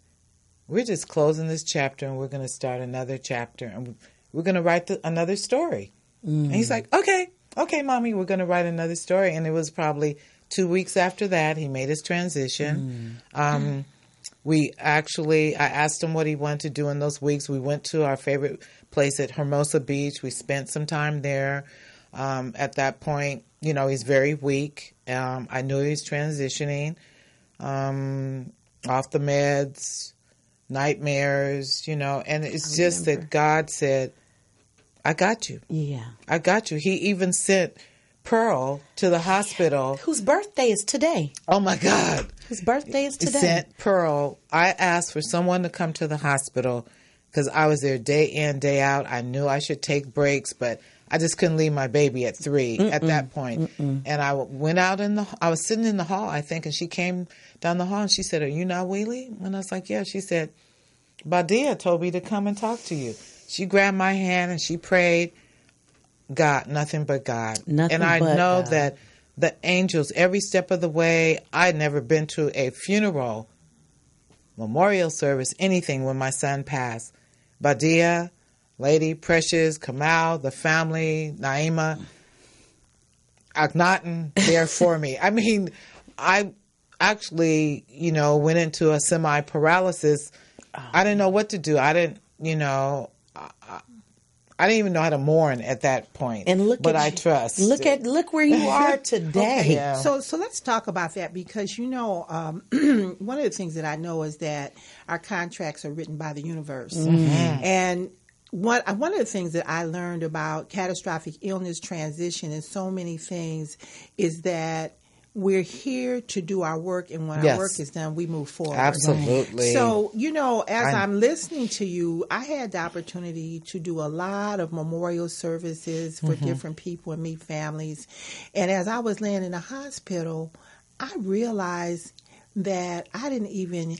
we're just closing this chapter and we're going to start another chapter and we're going to write another story. And he's like, okay, Mommy, we're going to write another story. And it was probably 2 weeks after that, he made his transition. I asked him what he wanted to do in those weeks. We went to our favorite place at Hermosa Beach. We spent some time there. At that point, he's very weak. I knew he was transitioning off the meds. nightmares, and it's just that God said, I got you. Yeah. I got you. He even sent Pearl to the hospital. Whose birthday is today? Oh, my God. Whose birthday is today? Sent Pearl. I asked for someone to come to the hospital because I was there day in, day out. I knew I should take breaks, but I just couldn't leave my baby at 3 at that point. And I went out I was sitting in the hall, I think, and she came down the hall and she said, "Are you not Wheelie?" And I was like, "Yeah." She said, "Badia told me to come and talk to you." She grabbed my hand and she prayed. God, nothing but God. And I know that the angels, every step of the way, I'd never been to a funeral, memorial service, anything when my son passed. Badia, Lady, Precious, Kamal, the family, Naima, Akhenaten, there for me. I mean, I actually, went into a semi-paralysis. I didn't know what to do. I didn't even know how to mourn at that point. And I trust. Look where you are today. Okay. Yeah. So let's talk about that because one of the things that I know is that our contracts are written by the universe, and one of the things that I learned about catastrophic illness, transition, and so many things is that we're here to do our work, and when our work is done, we move forward. Absolutely. So, as I'm listening to you, I had the opportunity to do a lot of memorial services for different people and meet families. And as I was laying in the hospital, I realized that I didn't even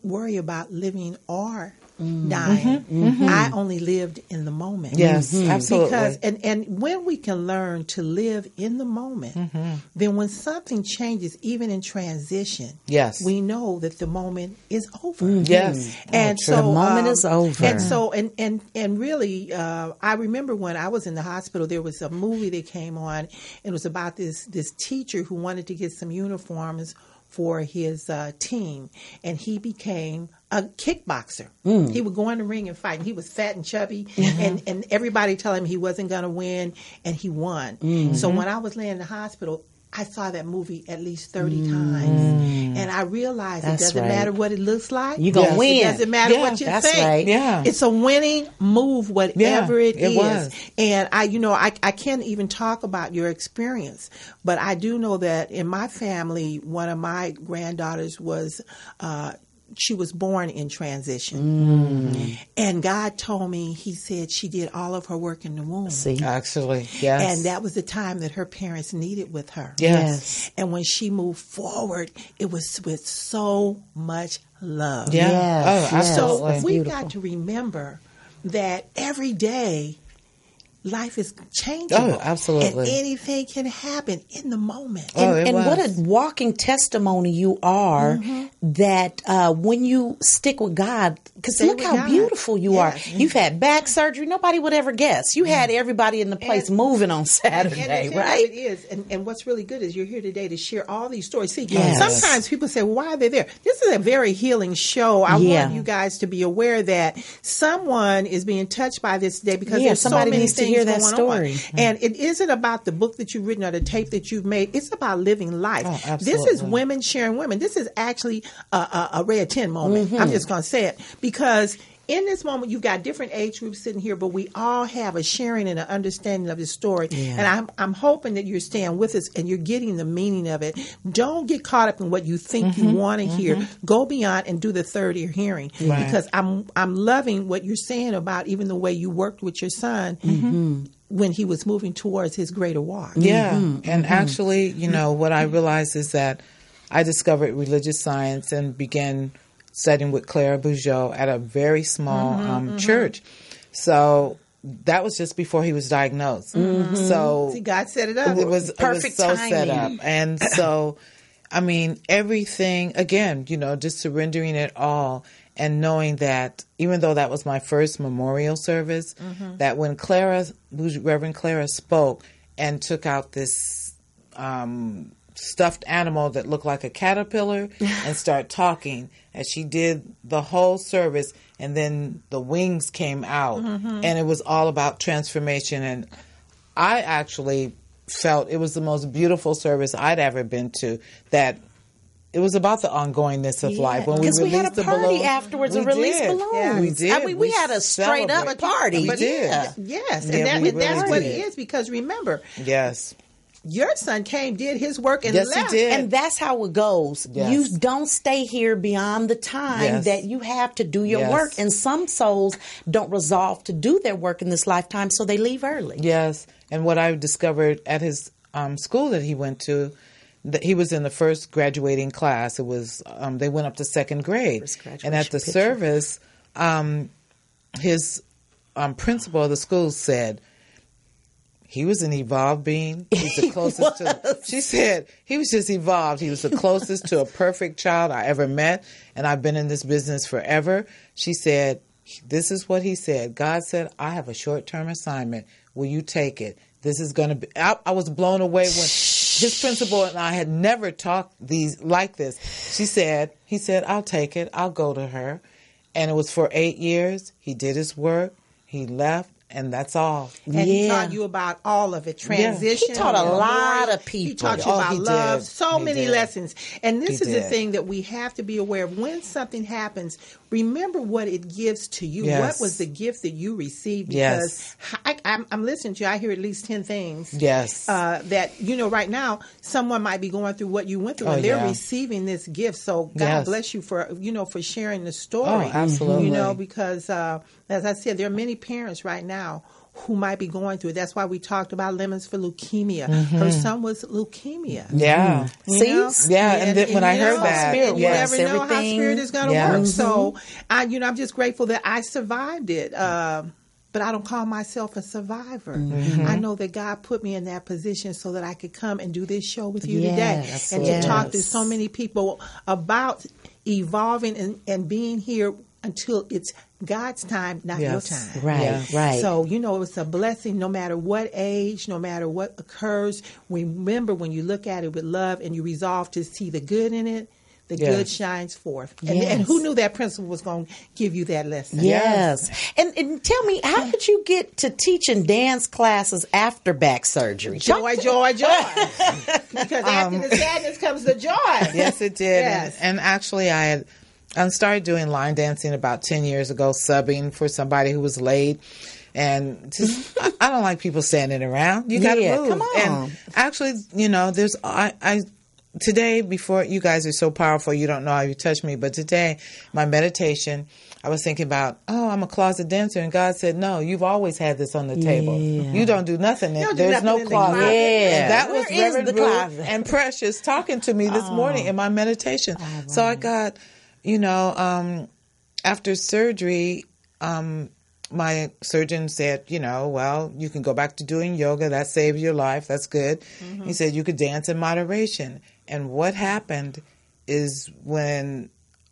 worry about living or dying. I only lived in the moment. Yes, absolutely. Because and when we can learn to live in the moment, then when something changes, even in transition, we know that the moment is over. Yes, and so the moment is over. And so and really, I remember when I was in the hospital, there was a movie that came on. And it was about this teacher who wanted to get some uniforms for his team, and he became a kickboxer. He would go in the ring and fight, and he was fat and chubby, and everybody told him he wasn't going to win, and he won. So when I was laying in the hospital, I saw that movie at least 30 times, and I realized it doesn't matter what it looks like. You're going to win. It doesn't matter what you think. Right. Yeah. It's a winning move, whatever it is. Was. And I can't even talk about your experience, but I do know that in my family, one of my granddaughters was she was born in transition. And God told me, he said she did all of her work in the womb. Actually, yes. And that was the time that her parents needed with her. Yes. And when she moved forward, it was with so much love. Yeah. Oh, absolutely. So we've got to remember that every day life is changeable. Oh, absolutely. And anything can happen in the moment. And what a walking testimony you are that when you stick with God, because look how beautiful you are. You've had back surgery. Nobody would ever guess. You had everybody in the place moving on Saturday, right? It is. And what's really good is you're here today to share all these stories. See, sometimes people say, well, why are they there? This is a very healing show. I want you guys to be aware that someone is being touched by this today because there's so many things hear that story. And it isn't about the book that you've written or the tape that you've made. It's about living life. Oh, absolutely. This is women sharing women. This is actually a red 10 moment. I'm just going to say it because in this moment, you've got different age groups sitting here, but we all have a sharing and an understanding of the story. And I'm hoping that you're staying with us and you're getting the meaning of it. Don't get caught up in what you think you want to hear. Go beyond and do the third ear hearing. Because I'm loving what you're saying about even the way you worked with your son when he was moving towards his greater walk. And actually, what I realized is that I discovered religious science and began studying with Clara Bugeaud at a very small church. So that was just before he was diagnosed. So see, God set it up. It was perfect so timing. set up. And so, I mean, everything, again, just surrendering it all and knowing that even though that was my first memorial service, that when Reverend Clara spoke and took out this stuffed animal that looked like a caterpillar and start talking as she did the whole service, and then the wings came out and it was all about transformation. And I actually felt it was the most beautiful service I'd ever been to, that it was about the ongoingness of life. When we Because we had a released the party balloon, afterwards we and released did. balloons. Yeah, we did. I mean, we had a straight up celebrated. party. We did. Yes, Yeah, and we that's really what did. it is, because remember, Yes. your son came, did his work, and Yes, left. he did. And that's how it goes. Yes. You don't stay here beyond the time Yes. that you have to do your Yes. work. And some souls don't resolve to do their work in this lifetime, so they leave early. Yes. And what I discovered at his school that he went to, that he was in the first graduating class. It was they went up to second grade, First graduation and at the picture. service, his principal of the school said he was an evolved being. He's the closest to. She said he was just evolved. He was the closest to a perfect child I ever met, and I've been in this business forever. She said, "This is what he said. God said, I have a short-term assignment. Will you take it? This is going to be." I was blown away when his principal and I had never talked like this. He said, "I'll take it. I'll go to her," and it was for 8 years. He did his work. He left. And that's all. And he taught you about all of it. Transition. He taught a lot of people. He taught you about he love. did. So He many did. lessons. And this He is the did. thing that we have to be aware of. When something happens, remember what it gives to you. Yes. What was the gift that you received? Yes. Because I'm listening to you. I hear at least 10 things. Yes. That, right now, someone might be going through what you went through, Oh, and they're yeah. receiving this gift. So God Yes. bless you for sharing the story. Oh, absolutely. Because as I said, there are many parents right now who might be going through it. That's why we talked about lemons for leukemia. Her son was leukemia. Yeah. You know? See? Yeah, and then when I heard that, Spirit you works, never know how everything. spirit is going to Yeah. work. So, I'm just grateful that I survived it. But I don't call myself a survivor. I know that God put me in that position so that I could come and do this show with you today, Yes, and to talk to yes. so many people about evolving and being here until it's God's time, not your Yes. time. Right, Yes. right. So, it's a blessing no matter what age, no matter what occurs. Remember, when you look at it with love and you resolve to see the good in it, the Yes. good shines forth. And Yes. who knew that principal was going to give you that lesson? Yes. And tell me, how did you get to teaching dance classes after back surgery? Joy, joy, joy. Because after the sadness comes the joy. Yes, it did. Yes. And actually, I started doing line dancing about 10 years ago, subbing for somebody who was late. And just, I don't like people standing around. You got to Yeah, move. come on. And actually, there's, today, before, you guys are so powerful, you don't know how you touch me, but today, my meditation, I was thinking about, I'm a closet dancer, and God said, no, you've always had this on the table. You don't do nothing. don't do There's nothing no in the closet. closet. Yeah. And that Where was is Reverend the Ruth closet? and Precious talking to me this morning in my meditation. So I got, after surgery, my surgeon said, well, you can go back to doing yoga. That saved your life. That's good. He said you could dance in moderation. And what happened is when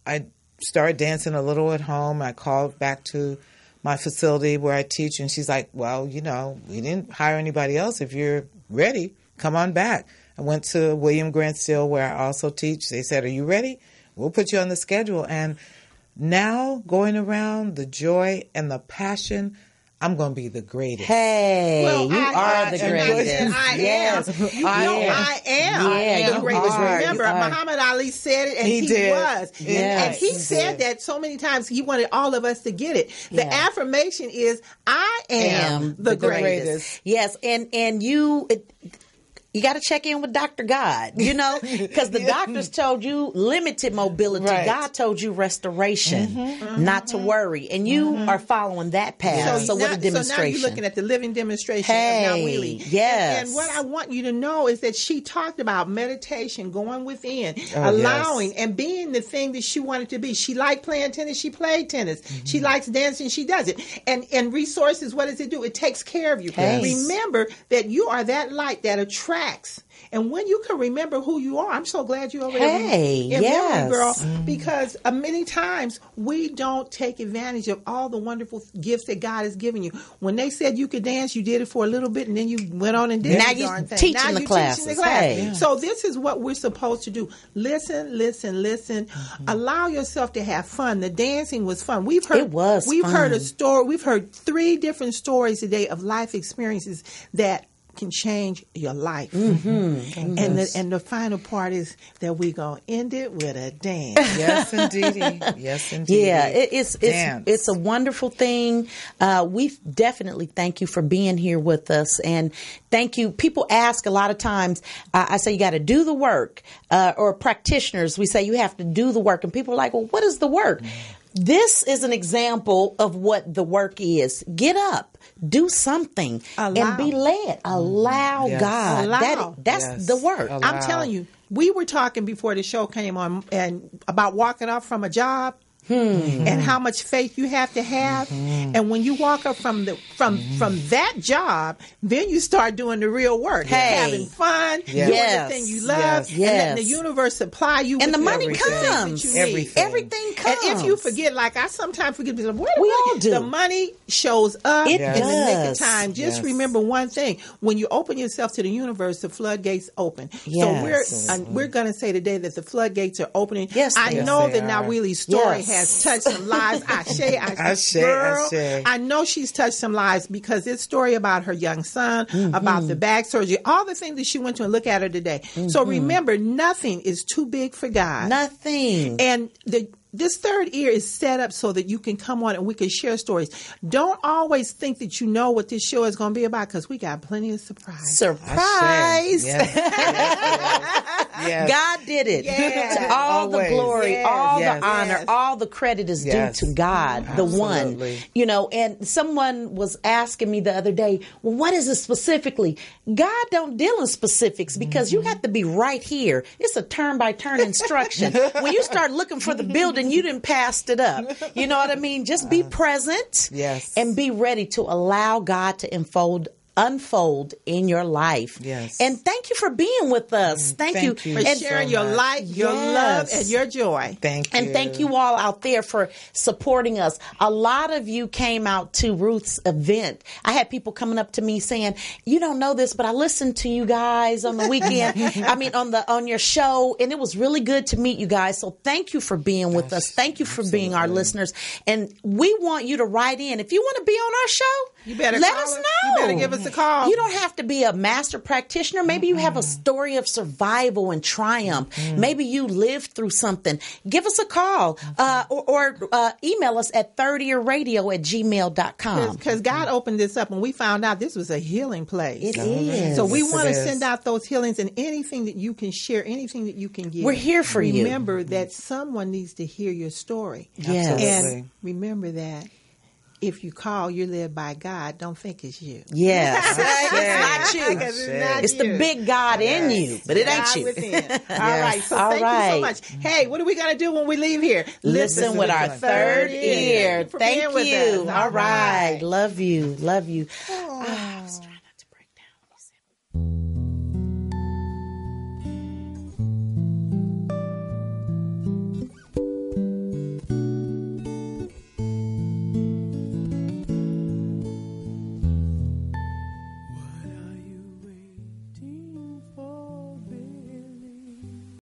I started dancing a little at home, I called back to my facility where I teach, and she's like, well, we didn't hire anybody else. If you're ready, come on back. I went to William Grant Still, where I also teach. They said, are you ready? We'll put you on the schedule. And now, going around, the joy and the passion, I'm going to be the greatest. Hey, Well, you are the greatest. I am. Yes. I am Yeah, the you greatest. are. Remember, You are. Muhammad Ali said it, and He he did. was. Yes, and he he said did. that so many times. He wanted all of us to get it. The Yeah. affirmation is, I am the greatest. Yes, and you got to check in with Dr. God, because the doctors told you limited mobility. Right. God told you restoration, not to worry. And you are following that path. So what a demonstration. So now you're looking at the living demonstration Hey, of Nawili. yes. And what I want you to know is that she talked about meditation, going within, Oh, allowing, yes. and being the thing that she wanted to be. She liked playing tennis. She played tennis. She likes dancing. She does it. And resources, what does it do? It takes care of you. Yes. Remember that you are that light that attracts. And when you can remember who you are, I'm so glad you're over Hey, there in yes. memory, girl, because many times we don't take advantage of all the wonderful gifts that God has given you. When they said you could dance, you did it for a little bit, and then you went on and did Now the you're darn thing. teaching Now the you're classes. teaching the class. Hey. So this is what we're supposed to do. Listen. Allow yourself to have fun. The dancing was fun. We've heard fun. a story. We've heard 3 different stories today of life experiences that can change your life. Mm-hmm. And the final part is that we're going to end it with a dance. Yes, indeed. Yes, indeed. Yeah, it's a wonderful thing. We definitely thank you for being here with us, and thank you. People ask a lot of times. I say you got to do the work, or practitioners. We say you have to do the work, and people are like, "Well, what is the work?" This is an example of what the work is. Get up, do something, and be led. Allow God. That's the work. Allow. I'm telling you, we were talking before the show came on and about walking off from a job. And how much faith you have to have, and when you walk up from that job, then you start doing the real work, having fun, doing the thing you love, and letting the universe supply you, and with the money comes. Everything comes. And if you forget, like I sometimes forget, where we all do. The money shows up in the nick of time. Just remember one thing: when you open yourself to the universe, the floodgates open. So we're going to say today that the floodgates are opening. I know that Nawili's story has touched some lives. Girl, I know she's touched some lives because this story about her young son, about the back surgery, all the things that she went to, and look at her today. So remember, nothing is too big for God. Nothing. And this third ear is set up so that you can come on and we can share stories. Don't always think that you know what this show is going to be about, because we got plenty of surprise. Surprise! Yes. God did it. To all the glory, all the honor, all the credit is due to God, the one. You know, and someone was asking me the other day, well, what is it specifically? God don't deal in specifics, because you have to be right here. It's a turn-by-turn instruction. When you start looking for the building, you done passed it up. You know what I mean? Just be present and be ready to allow God to unfold in your life. And thank you for being with us. Thank you for sharing your light, your love, and your joy. Thank you. And thank you all out there for supporting us. A lot of you came out to Ruth's event. I had people coming up to me saying, you don't know this, but I listened to you guys on the weekend. I mean, on your show, and it was really good to meet you guys. So thank you for being with us. Thank you for being our listeners. And we want you to write in. If you want to be on our show, you better let us know. You better give us a call. You don't have to be a master practitioner. Maybe you have a story of survival and triumph. Maybe you lived through something. Give us a call or email us at thirdyearradio@gmail.com. Because God opened this up and we found out this was a healing place. It is. So we want to send out those healings, and anything that you can share, anything that you can give. We're here for you. Remember that someone needs to hear your story. Yes. And remember that if you call, you're led by God. Don't think it's you. Yes. It's not you. It's the big God in you, but it ain't you. All right. So thank you so much. Hey, what are we going to do when we leave here? Listen with our third ear. Thank you. All right. Love you. Love you.